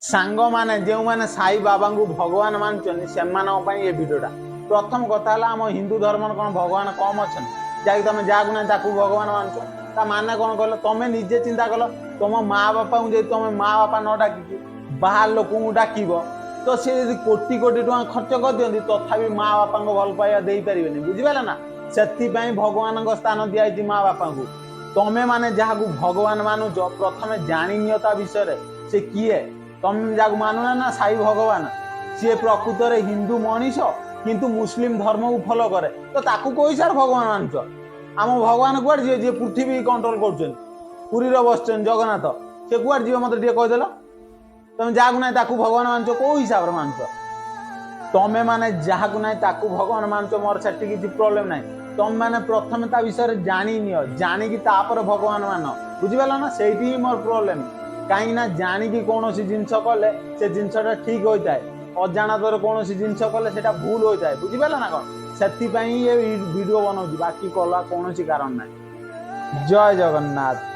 सांग माने जो माने साई बाबा को भगवान मानुचंदी से ये वीडियोटा प्रथम कथा आम हिंदू धर्म कौन भगवान कम अच्छा जहाँकि तुम जहाँ ना भगवान मानुच ता माने कौन कल तुम निजे चिंता कल तुम माँ बापा को तुम माँ बापा न डाकी बाहर लोक डाक तो सी कोटी कोटी टका खर्च कर दिखती तथापि माँ बापा को भल पाइबा दे पारे बुझिपारे ना से भगवान स्थान दिखाई माँ बापा को तमें माने जहाँ भगवान मानुच प्रथम जानिनियता विषय से किए तुम जहाँ मानुना ना साई भगवान सी प्रकृत में हिंदू मनीष किंतु मुस्लिम धर्म को फॉलो करे तो ताकू कोई सार भगवान मानुच आम भगवान कुआड़े जी जी पृथ्वी कंट्रोल कर पुरी बस जगन्नाथ से कुआड़े जी मत कहीदेल तुम जहाँ ना भगवान मानुच कौ हिसाब से मानुच तमें माने जहाँ ना भगवान मानुच मोर से किसी प्रोब्लेम ना तुम मैंने प्रथम ता विषय जानी नियो जानिकी भगवान मान बुझिपाल ना से मोर प्रोब्लेम कहीं जानिकी कौन जिनस कले से जिनसा ठीक होता है अजाणतर कौन जिनस कले से भूल होता है बुझिपाल ना कौन से ये वीडियो बनाऊँ बाकी कला कौन कारण ना जय जगन्नाथ।